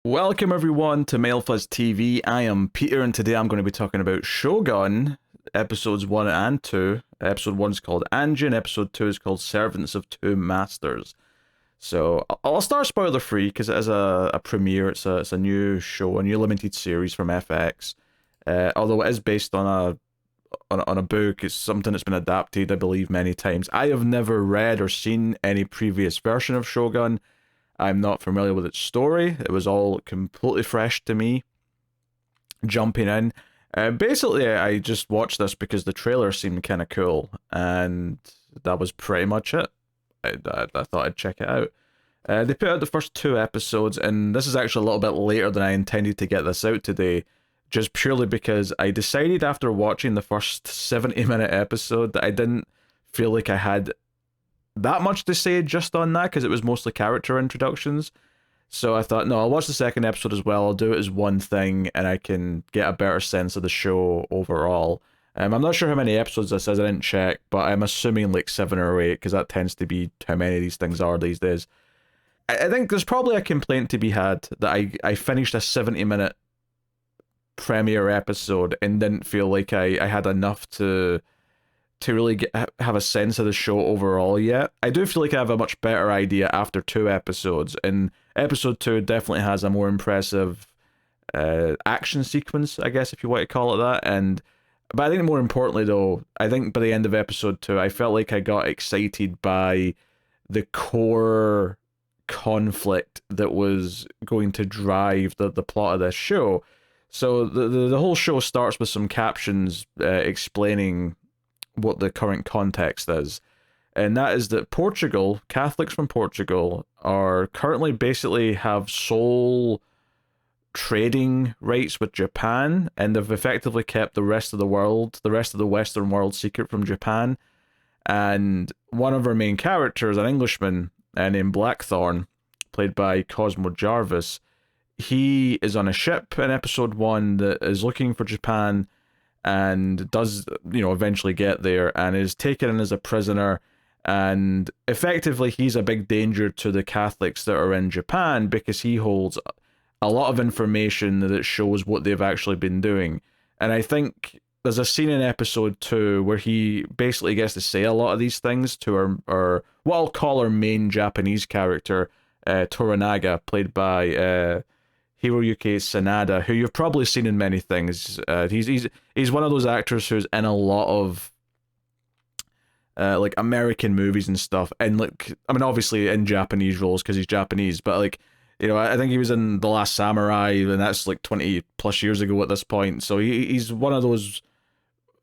Welcome everyone to MailFuzz TV. I am Peter, and today I'm going to be talking about Shogun, episodes 1 and 2. Episode 1 is called Anjin, episode 2 is called Servants of Two Masters. So, I'll start spoiler free, because it is a premiere, it's a new show, a new limited series from FX. Although it is based on a book, it's something that's been adapted, I believe, many times. I have never read or seen any previous version of Shogun. I'm not familiar with its story. It was all completely fresh to me. Jumping in. Basically, I just watched this because the trailer seemed kind of cool, and that was pretty much it. I thought I'd check it out. They put out the first 2 episodes, and this is actually a little bit later than I intended to get this out today, just purely because I decided after watching the first 70-minute episode that I didn't feel like I had that much to say just on that, because it was mostly character introductions. So I thought, no, I'll watch the second episode as well. I'll do it as one thing, and I can get a better sense of the show overall. I'm not sure how many episodes this is, I didn't check, but I'm assuming like 7 or 8, because that tends to be how many of these things are these days. I think there's probably a complaint to be had that I finished a 70-minute premiere episode and didn't feel like I had enough to really have a sense of the show overall yet. I do feel like I have a much better idea after 2 episodes, and episode 2 definitely has a more impressive action sequence, I guess, if you want to call it that. But I think more importantly though, I think by the end of episode 2, I felt like I got excited by the core conflict that was going to drive the plot of this show. So the whole show starts with some captions explaining what the current context is, and that is that Portugal, Catholics from Portugal, are currently basically have sole trading rights with Japan, and they've effectively kept the rest of the world, the rest of the Western world, secret from Japan. And one of our main characters, an Englishman named Blackthorn, played by Cosmo Jarvis, he is on a ship in episode 1 that is looking for Japan, and does, eventually get there, and is taken in as a prisoner, and effectively he's a big danger to the Catholics that are in Japan, because he holds a lot of information that shows what they've actually been doing. And I think there's a scene in episode 2 where he basically gets to say a lot of these things to our what I'll call our main Japanese character, Toranaga, played by Hiroyuki Sanada, who you've probably seen in many things. He's one of those actors who's in a lot of like American movies and stuff, and like, I mean, obviously in Japanese roles because he's Japanese, but like, I think he was in The Last Samurai, and that's like 20 plus years ago at this point. So he's one of those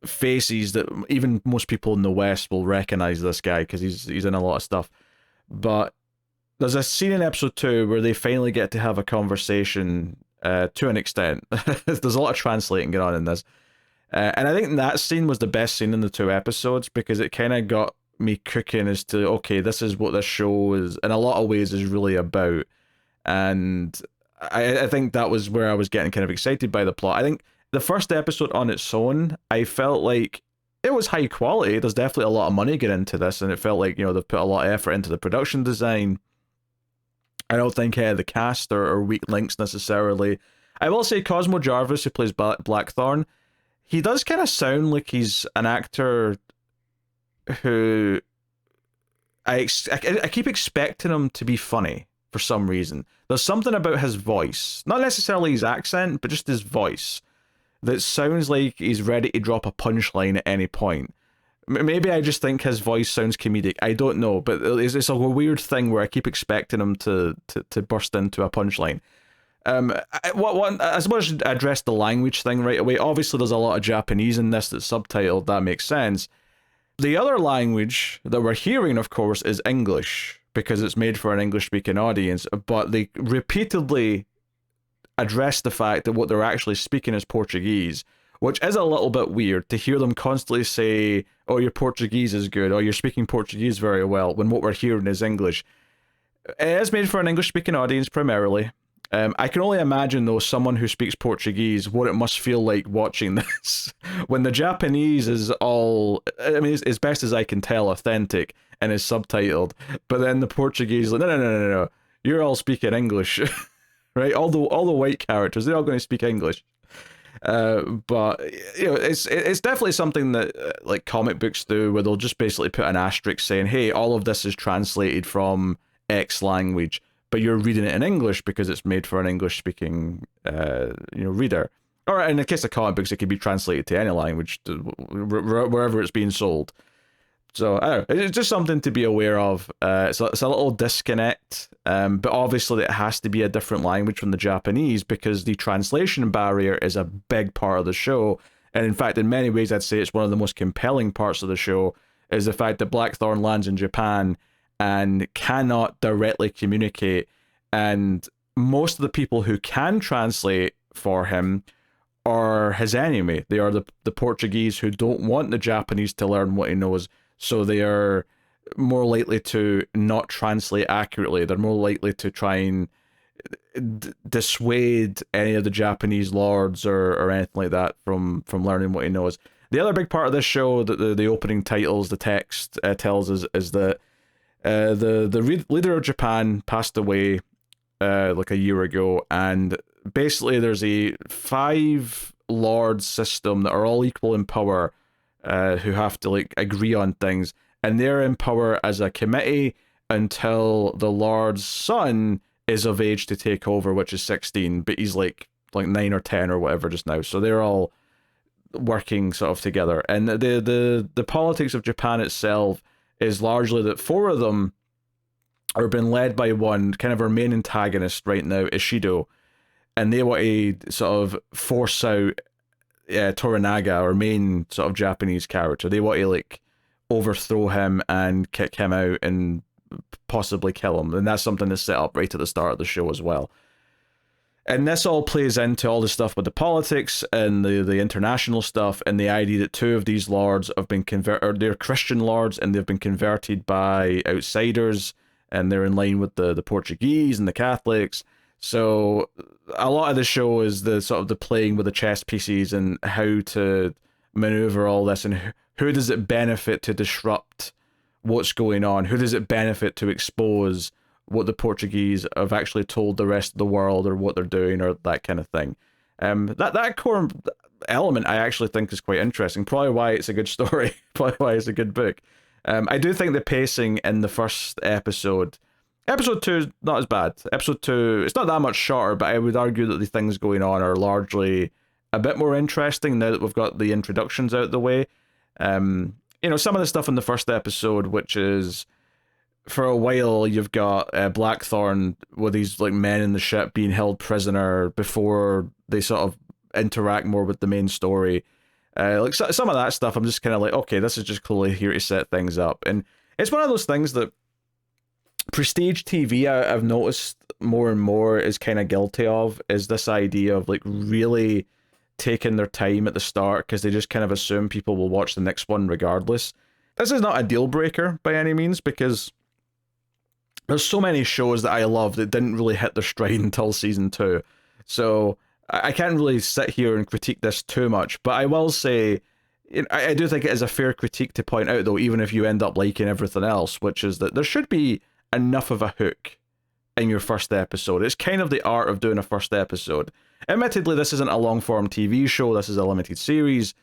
faces that even most people in the West will recognize this guy, because he's in a lot of stuff. But there's a scene in episode 2 where they finally get to have a conversation, to an extent. There's a lot of translating going on in this. And I think that scene was the best scene in the 2 episodes, because it kind of got me cooking as to, okay, this is what this show is, in a lot of ways, is really about. And I think that was where I was getting kind of excited by the plot. I think the first episode on its own, I felt like it was high quality. There's definitely a lot of money getting into this, and it felt like, they've put a lot of effort into the production design. I don't think the cast are weak links necessarily. I will say Cosmo Jarvis, who plays Blackthorn, he does kind of sound like he's an actor who I keep expecting him to be funny for some reason. There's something about his voice, not necessarily his accent, but just his voice, that sounds like he's ready to drop a punchline at any point. Maybe I just think his voice sounds comedic. I don't know, but it's a weird thing where I keep expecting him to burst into a punchline. I suppose I should address the language thing right away. Obviously, there's a lot of Japanese in this that's subtitled. That makes sense. The other language that we're hearing, of course, is English, because it's made for an English-speaking audience, but they repeatedly address the fact that what they're actually speaking is Portuguese, which is a little bit weird to hear them constantly say, oh, your Portuguese is good, or you're speaking Portuguese very well, when what we're hearing is English. It is made for an English-speaking audience primarily. I can only imagine, though, someone who speaks Portuguese, what it must feel like watching this. When the Japanese is all, I mean, as best as I can tell, authentic and is subtitled, but then the Portuguese, like, no, you're all speaking English. right? All the white characters, they're all going to speak English. But you know, it's definitely something that like comic books do, where they'll just basically put an asterisk saying, "Hey, all of this is translated from X language, but you're reading it in English because it's made for an English speaking reader." Or in the case of comic books, it could be translated to any language, wherever it's being sold. So I don't know, it's just something to be aware of. It's a little disconnect, but obviously it has to be a different language from the Japanese because the translation barrier is a big part of the show. And in fact, in many ways, I'd say it's one of the most compelling parts of the show is the fact that Blackthorn lands in Japan and cannot directly communicate. And most of the people who can translate for him are his enemy. They are the Portuguese who don't want the Japanese to learn what he knows. So they are more likely to not translate accurately. They're more likely to try and dissuade any of the Japanese lords or anything like that from learning what he knows. The other big part of this show, that the opening titles, the text tells us, is that the leader of Japan passed away like a year ago, and basically there's a 5 lords system that are all equal in power, who have to like agree on things, and they're in power as a committee until the lord's son is of age to take over, which is 16, but he's like 9 or 10 or whatever just now. So they're all working sort of together, and the politics of Japan itself is largely that 4 of them are being led by one kind of our main antagonist right now, Ishido, and they want to sort of force out Toranaga, our main sort of Japanese character. They want to like overthrow him and kick him out and possibly kill him, and that's something that's set up right at the start of the show as well. And this all plays into all the stuff with the politics and the international stuff, and the idea that 2 of these lords have been converted. They're Christian lords, and they've been converted by outsiders, and they're in line with the Portuguese and the Catholics. So a lot of the show is the sort of the playing with the chess pieces and how to maneuver all this, and who does it benefit to disrupt what's going on? Who does it benefit to expose what the Portuguese have actually told the rest of the world, or what they're doing, or that kind of thing? That core element I actually think is quite interesting. Probably why it's a good story. Probably why it's a good book. I do think the pacing in the first episode. Episode 2 is not as bad. Episode 2, it's not that much shorter, but I would argue that the things going on are largely a bit more interesting now that we've got the introductions out of the way. Some of the stuff in the first episode, which is, for a while, you've got Blackthorn with these like men in the ship being held prisoner before they sort of interact more with the main story. Some of that stuff, I'm just kind of like, okay, this is just clearly here to set things up. And it's one of those things that prestige TV, I've noticed more and more, is kind of guilty of, is this idea of like really taking their time at the start because they just kind of assume people will watch the next one regardless. This is not a deal breaker by any means, because there's so many shows that I love that didn't really hit their stride until season 2. So I can't really sit here and critique this too much, but I will say, I do think it is a fair critique to point out, though, even if you end up liking everything else, which is that there should be enough of a hook in your first episode. It's kind of the art of doing a first episode. Admittedly, this isn't a long-form TV show, this is a limited series,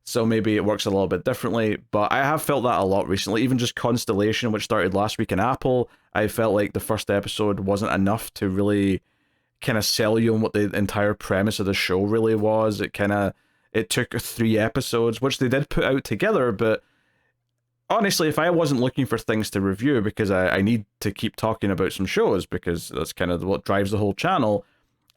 so maybe it works a little bit differently, but I have felt that a lot recently. Even just Constellation, which started last week in Apple, I felt like the first episode wasn't enough to really kind of sell you on what the entire premise of the show really was. It took 3 episodes, which they did put out together, but honestly, if I wasn't looking for things to review, because I need to keep talking about some shows, because that's kind of what drives the whole channel,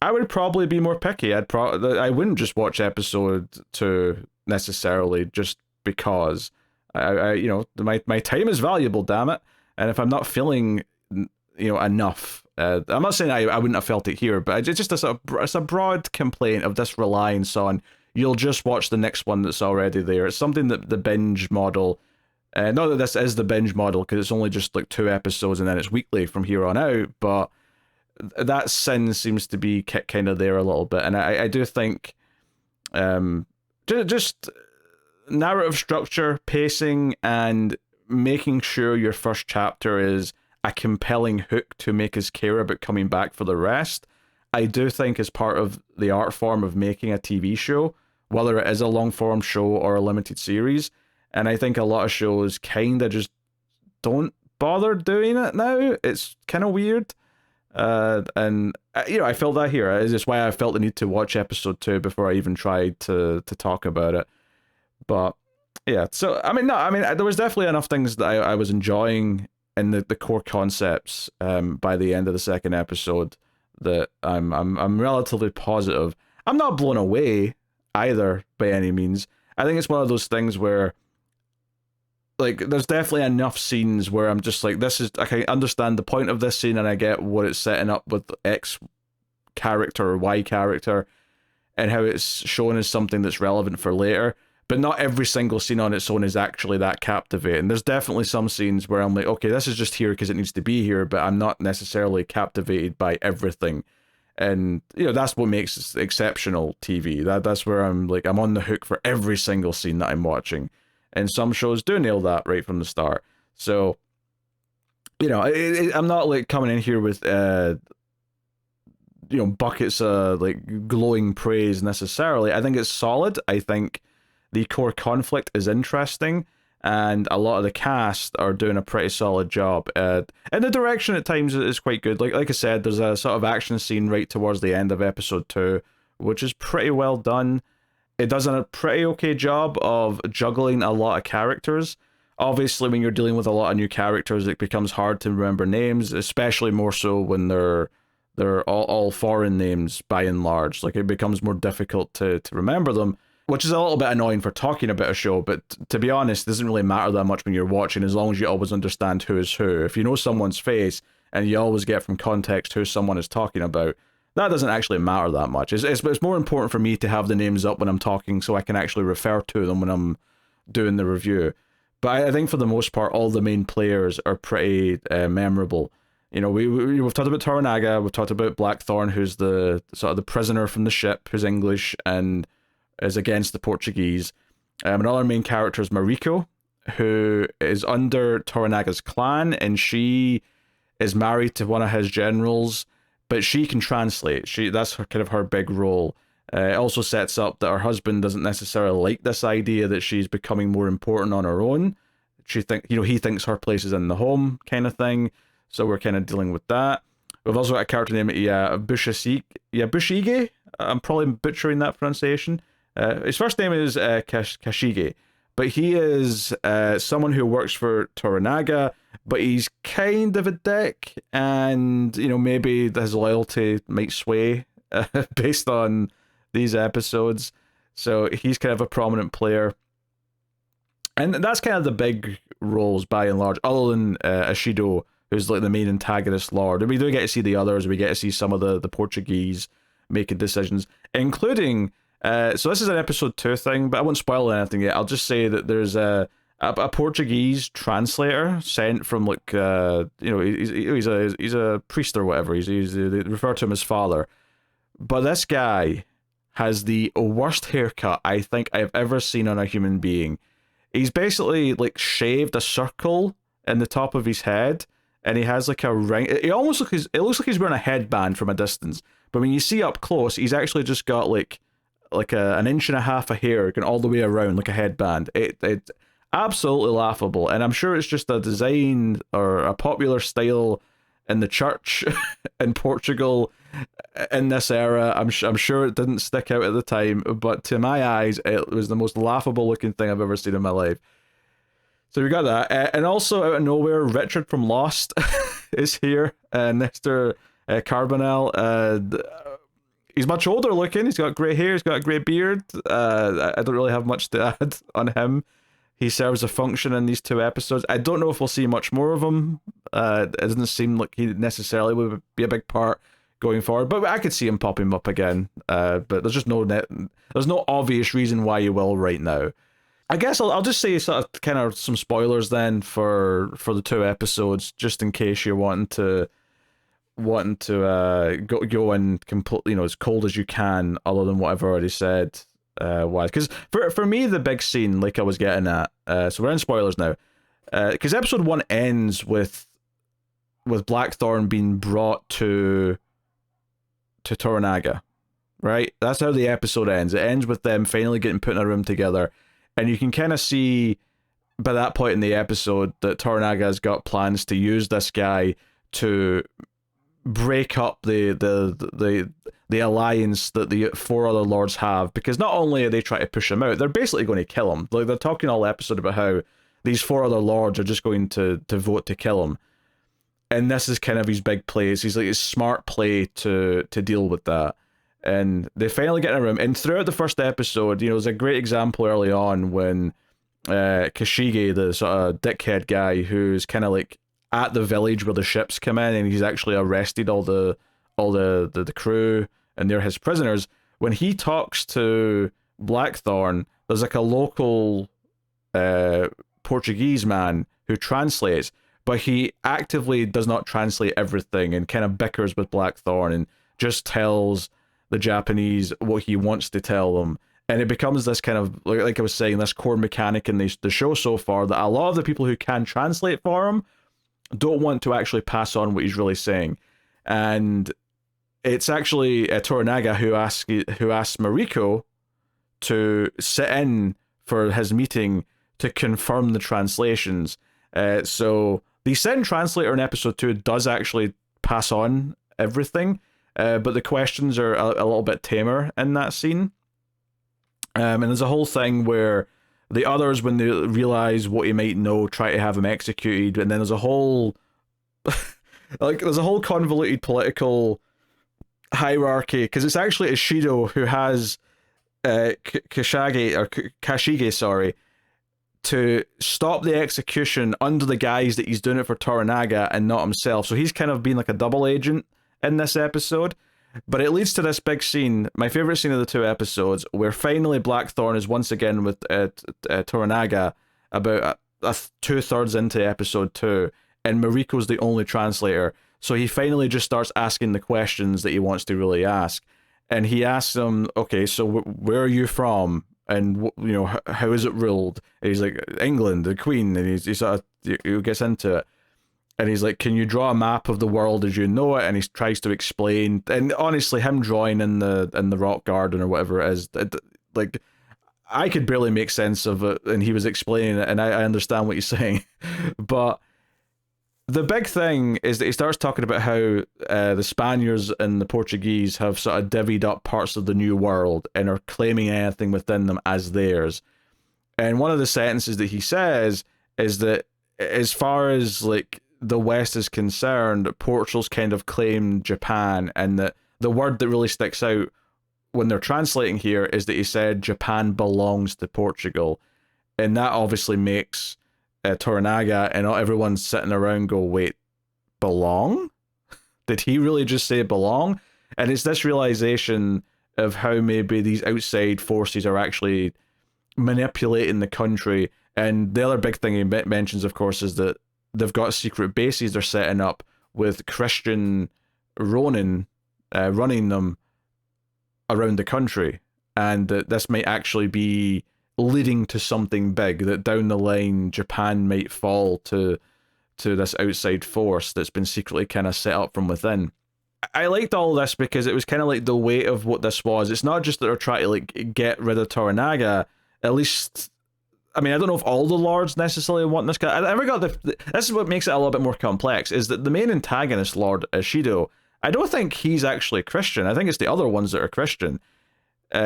I would probably be more picky. I wouldn't just watch episode 2 necessarily just because my time is valuable, damn it. And if I'm not feeling enough, I'm not saying I wouldn't have felt it here, but it's just it's a broad complaint of this reliance on you'll just watch the next one that's already there. It's something that the binge model. Not that this is the binge model, because it's only just like 2 episodes and then it's weekly from here on out, but that sin seems to be kind of there a little bit. And I do think just narrative structure, pacing, and making sure your first chapter is a compelling hook to make us care about coming back for the rest. I do think is part of the art form of making a TV show, whether it is a long form show or a limited series. And I think a lot of shows kind of just don't bother doing it now. It's kind of weird. And you know, I felt that here. It's just why I felt the need to watch episode 2 before I even tried to talk about it. But yeah, so I mean, there was definitely enough things that I was enjoying in the core concepts by the end of the second episode that I'm relatively positive. I'm not blown away either by any means. I think it's one of those things where, like, there's definitely enough scenes where I'm just like, I can understand the point of this scene and I get what it's setting up with X character or Y character and how it's shown as something that's relevant for later. But not every single scene on its own is actually that captivating. There's definitely some scenes where I'm like, okay, this is just here because it needs to be here, but I'm not necessarily captivated by everything. And, you know, that's what makes exceptional TV. That's where I'm like, I'm on the hook for every single scene that I'm watching. And some shows do nail that right from the start. So, you know, I'm not like coming in here with, you know, buckets of like glowing praise necessarily. I think it's solid. I think the core conflict is interesting, and a lot of the cast are doing a pretty solid job. And the direction at times is quite good. Like I said, there's a sort of action scene right towards the end of episode 2, which is pretty well done. It does a pretty okay job of juggling a lot of characters. Obviously, when you're dealing with a lot of new characters, it becomes hard to remember names, especially more so when they're all foreign names by and large. Like, it becomes more difficult to remember them, which is a little bit annoying for talking about a show, but to be honest, it doesn't really matter that much when you're watching, as long as you always understand who is who. If you know someone's face, and you always get from context who someone is talking about, that doesn't actually matter that much. It's more important for me to have the names up when I'm talking so I can actually refer to them when I'm doing the review. But I think for the most part, all the main players are pretty memorable. You know, we've talked about Toranaga, we've talked about Blackthorn, who's the sort of the prisoner from the ship, who's English and is against the Portuguese. Another main character is Mariko, who is under Toranaga's clan, and she is married to one of his generals, but she can translate. That's her big role. It also sets up that her husband doesn't necessarily like this idea that she's becoming more important on her own. He thinks her place is in the home kind of thing. So we're kind of dealing with that. We've also got a character named Bushige. I'm probably butchering that pronunciation. His first name is Kashige, but he is someone who works for Toranaga, but he's kind of a dick, and you know, maybe his loyalty might sway based on these episodes. So he's kind of a prominent player, and that's kind of the big roles by and large, other than Ashido, who's like the main antagonist lord. And we do get to see the others. We get to see some of the Portuguese making decisions, including so this is an episode 2 thing, but I won't spoil anything yet. I'll just say that there's a Portuguese translator sent from like you know, he's a priest or whatever. They refer to him as father, but this guy has the worst haircut I think I've ever seen on a human being. He's basically like shaved a circle in the top of his head, and he has like a ring. It looks like he's wearing a headband from a distance, but when you see up close, he's actually just got like an inch and a half of hair going all the way around like a headband. It's absolutely laughable, and I'm sure it's just a design or a popular style in the church in Portugal in this era. I'm sure it didn't stick out at the time, but to my eyes, it was the most laughable looking thing I've ever seen in my life. So we got that, and also out of nowhere, Richard from Lost is here, Nestor Carbonell. He's much older looking. He's got grey hair. He's got a grey beard. I don't really have much to add on him. He serves a function in these 2 episodes. I don't know if we'll see much more of him. It doesn't seem like he necessarily would be a big part going forward, but I could see him popping up again. But there's just there's no obvious reason why he will right now. I guess I'll just say sort of kind of some spoilers then for the 2 episodes, just in case you're wanting to go in completely, you know, as cold as you can, other than what I've already said. Why? Because for me, the big scene, like I was getting at, so we're in spoilers now, because episode 1 ends with Blackthorn being brought to to Toranaga, right? That's how the episode ends. It ends with them finally getting put in a room together, and you can kind of see by that point in the episode that Toranaga's got plans to use this guy to break up the alliance that the four other lords have, because not only are they trying to push him out, they're basically going to kill him. Like, they're talking all episode about how these four other lords are just going to vote to kill him, and this is kind of his big play. He's like his smart play to deal with that. And they finally get in a room, and throughout the first episode, you know, there's a great example early on when Kashige, the sort of dickhead guy who's kind of like at the village where the ships come in, and he's actually arrested all the crew, and they're his prisoners. When he talks to Blackthorn, there's like a local Portuguese man who translates, but he actively does not translate everything and kind of bickers with Blackthorn and just tells the Japanese what he wants to tell them. And it becomes this kind of, like I was saying, this core mechanic in the show so far, that a lot of the people who can translate for him don't want to actually pass on what he's really saying. And it's actually Toranaga who asks Mariko to sit in for his meeting to confirm the translations. So the send translator in episode 2 does actually pass on everything, but the questions are a little bit tamer in that scene. And there's a whole thing where the others, when they realize what he might know, try to have him executed, and then there's a whole there's a whole convoluted political hierarchy, because it's actually Ishido who has Kashige, sorry, to stop the execution under the guise that he's doing it for Toranaga and not himself. So he's kind of been like a double agent in this episode. But it leads to this big scene, my favorite scene of the two episodes, where finally Blackthorn is once again with Toranaga about 2/3 into episode 2, and Mariko's the only translator. So he finally just starts asking the questions that he wants to really ask. And he asks him, okay, so where are you from? And, you know, how is it ruled? And he's like, England, the Queen. And he sort of he gets into it. And he's like, can you draw a map of the world as you know it? And he tries to explain. And honestly, him drawing in the rock garden or whatever it is, like, I could barely make sense of it. And he was explaining it, and I understand what he's saying. But the big thing is that he starts talking about how the Spaniards and the Portuguese have sort of divvied up parts of the New World and are claiming anything within them as theirs. And one of the sentences that he says is that as far as like the West is concerned, Portugal's kind of claimed Japan, and that the word that really sticks out when they're translating here is that he said Japan belongs to Portugal. And that obviously makes Toranaga and everyone sitting around go, wait, belong? Did he really just say belong? And it's this realization of how maybe these outside forces are actually manipulating the country. And the other big thing he mentions, of course, is that they've got secret bases they're setting up with Christian Ronin running them around the country. And that this might actually be leading to something big, that down the line Japan might fall to this outside force that's been secretly kind of set up from within. I liked all this because it was kind of like the weight of what this was. It's not just that they're trying to like get rid of Toranaga, at least. I mean, I don't know if all the lords necessarily want this guy. I never got this is what makes it a little bit more complex, is that the main antagonist, Lord Ishido, I don't think he's actually Christian. I think it's the other ones that are Christian.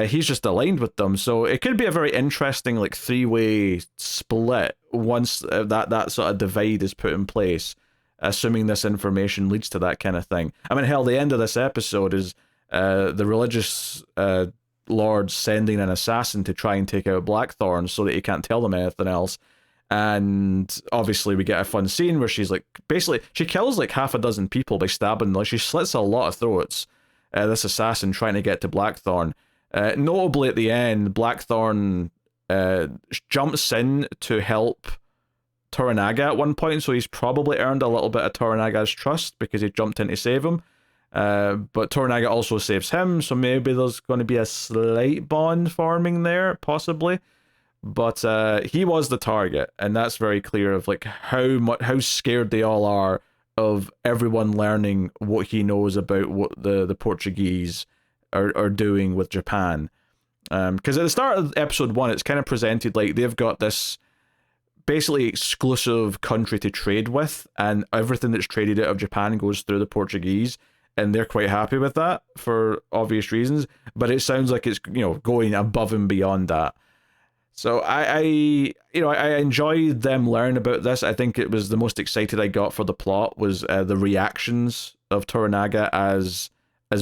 He's just aligned with them, so it could be a very interesting like three-way split once that sort of divide is put in place, assuming this information leads to that kind of thing. I mean, hell, the end of this episode is the religious lord sending an assassin to try and take out Blackthorn so that he can't tell them anything else. And obviously we get a fun scene where she's like, basically she kills like half a dozen people by stabbing, like she slits a lot of throats, this assassin trying to get to Blackthorn. Notably at the end, Blackthorn jumps in to help Toranaga at one point, so he's probably earned a little bit of Toranaga's trust because he jumped in to save him. But Toranaga also saves him, so maybe there's going to be a slight bond forming there, possibly. But he was the target, and that's very clear of like how scared they all are of everyone learning what he knows about what the Portuguese are doing with Japan. Because at the start of episode 1, it's kind of presented like they've got this basically exclusive country to trade with, and everything that's traded out of Japan goes through the Portuguese, and they're quite happy with that for obvious reasons. But it sounds like it's, you know, going above and beyond that. So I enjoyed them learning about this. I think it was the most excited I got for the plot was the reactions of Toranaga as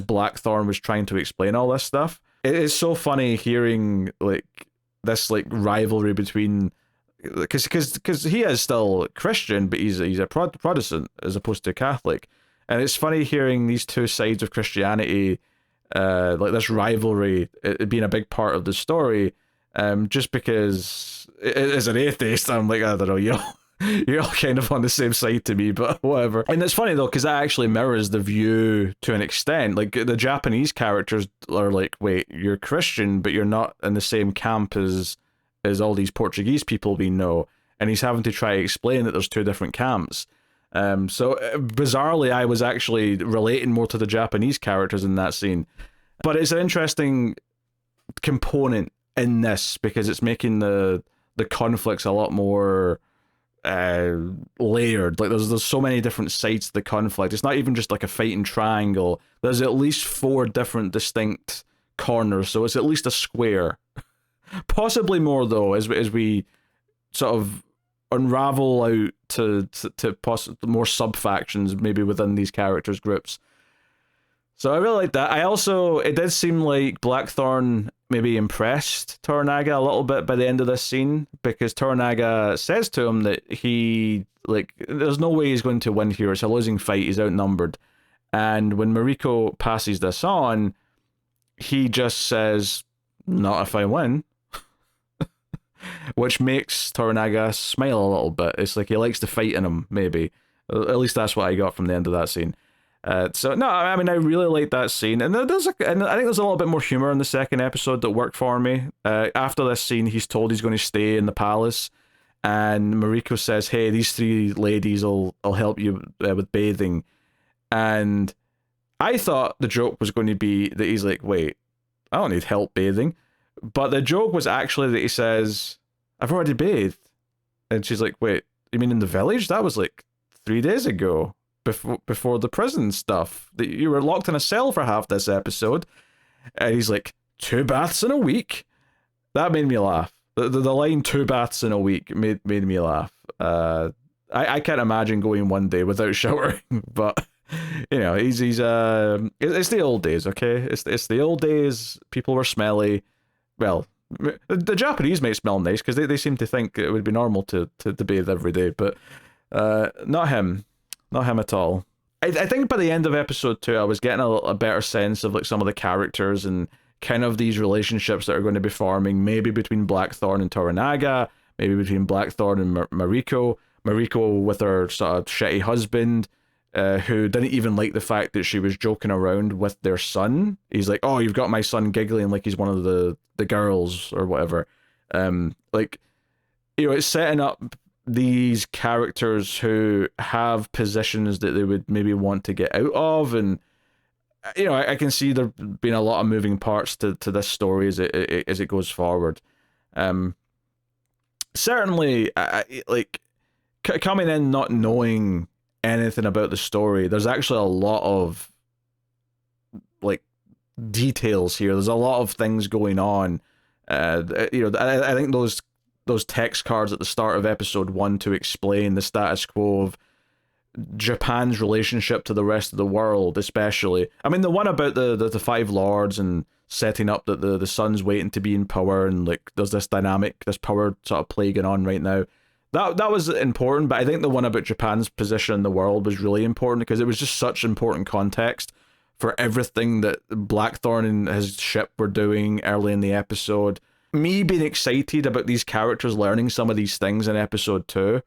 Blackthorn was trying to explain all this stuff. It is so funny hearing like this like rivalry between, because he is still Christian, but he's a Protestant as opposed to Catholic, and it's funny hearing these two sides of Christianity, like this rivalry, it being a big part of the story. Just because as an atheist, I'm like, I don't know, you're all kind of on the same side to me, but whatever. And it's funny though, because that actually mirrors the view to an extent. Like the Japanese characters are like, wait, you're Christian, but you're not in the same camp as all these Portuguese people we know. And he's having to try to explain that there's two different camps. So bizarrely, I was actually relating more to the Japanese characters in that scene. But it's an interesting component in this because it's making the conflicts a lot more layered. Like there's so many different sides to the conflict. It's not even just like a fighting triangle. There's at least 4 different distinct corners, so it's at least a square. Possibly more though, as we sort of unravel out to more sub factions maybe within these characters groups. So I really like that. It did seem like Blackthorn maybe impressed Toranaga a little bit by the end of this scene, because Toranaga says to him that there's no way he's going to win here. It's a losing fight. He's outnumbered. And when Mariko passes this on, he just says, not if I win. Which makes Toranaga smile a little bit. It's like he likes the fight in him, maybe. At least that's what I got from the end of that scene. So no, I mean, I really like that scene, and and I think there's a little bit more humor in the second episode that worked for me. After this scene, he's told he's going to stay in the palace, and Mariko says, "Hey, these 3 ladies will help you with bathing," and I thought the joke was going to be that he's like, "Wait, I don't need help bathing," but the joke was actually that he says, "I've already bathed," and she's like, "Wait, you mean in the village? That was like 3 days ago." Before the prison stuff, that you were locked in a cell for half this episode. And he's like, 2 baths in a week? That made me laugh. The line 2 baths in a week made me laugh. I can't imagine going 1 day without showering, but you know, it's the old days, okay? It's the old days. People were smelly. Well, the Japanese might smell nice because they seem to think it would be normal to bathe every day, but not him. Not him at all. I think by the end of episode 2, I was getting a better sense of like some of the characters and kind of these relationships that are going to be forming, maybe between Blackthorn and Toranaga, maybe between Blackthorn and Mariko. Mariko with her sort of shitty husband, who didn't even like the fact that she was joking around with their son. He's like, "Oh, you've got my son giggling like he's one of the girls or whatever." Like, you know, it's setting up these characters who have positions that they would maybe want to get out of, and you know, I can see there being a lot of moving parts to this story as it goes forward. Certainly, like coming in not knowing anything about the story, there's actually a lot of like details here. There's a lot of things going on. You know, I think those text cards at the start of episode 1 to explain the status quo of Japan's relationship to the rest of the world, especially. I mean, the one about the 5 lords and setting up that the son's waiting to be in power, and like there's this dynamic, this power sort of plaguing on right now. That was important, but I think the one about Japan's position in the world was really important because it was just such important context for everything that Blackthorn and his ship were doing early in the episode. Me being excited about these characters learning some of these things in episode 2,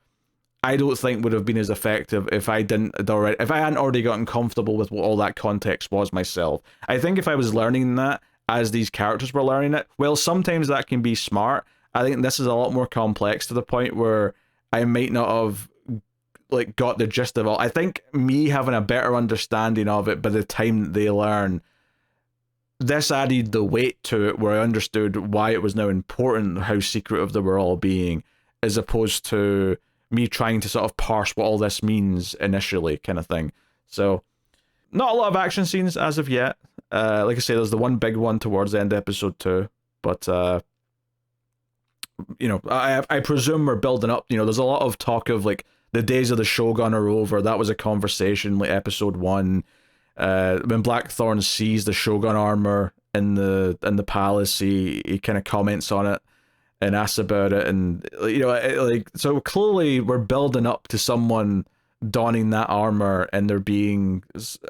I don't think would have been as effective if I hadn't already gotten comfortable with what all that context was myself. I think if I was learning that as these characters were learning it, well, sometimes that can be smart. I think this is a lot more complex to the point where I might not have like got the gist of all. I think me having a better understanding of it by the time that they learn, this added the weight to it, where I understood why it was now important how secretive they were all being, as opposed to me trying to sort of parse what all this means initially, kind of thing. So, not a lot of action scenes as of yet. Like I say, there's the one big one towards the end of episode 2, but you know, I presume we're building up. You know, there's a lot of talk of like the days of the Shogun are over. That was a conversation like episode 1. When Blackthorn sees the Shogun armor in the palace, he kind of comments on it and asks about it, and you know, like, so clearly we're building up to someone donning that armor, and there being,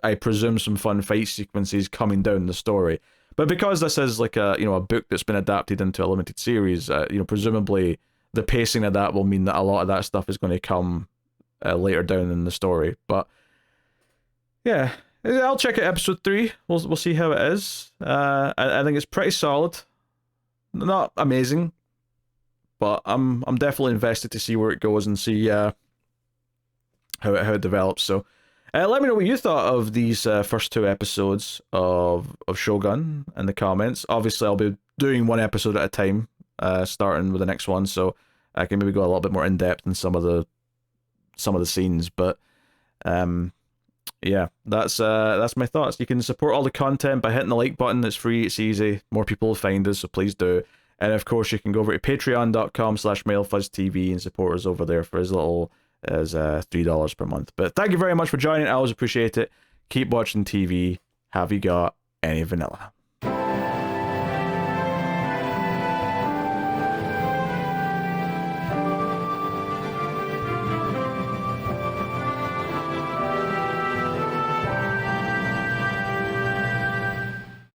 I presume, some fun fight sequences coming down the story. But because this is like a, you know, a book that's been adapted into a limited series, you know, presumably the pacing of that will mean that a lot of that stuff is going to come later down in the story. But yeah, I'll check out episode 3. We'll see how it is. I think it's pretty solid. Not amazing, but I'm definitely invested to see where it goes and see how it develops. So let me know what you thought of these first 2 episodes of Shogun in the comments. Obviously, I'll be doing one episode at a time, starting with the next one, so I can maybe go a little bit more in depth in some of the scenes. But yeah, that's my thoughts. You can support all the content by hitting the like button. It's free, it's easy. More people will find us, so please do. And of course, you can go over to patreon.com/MailFuzzTV and support us over there for as little as $3 per month. But thank you very much for joining. I always appreciate it. Keep watching TV. Have you got any vanilla?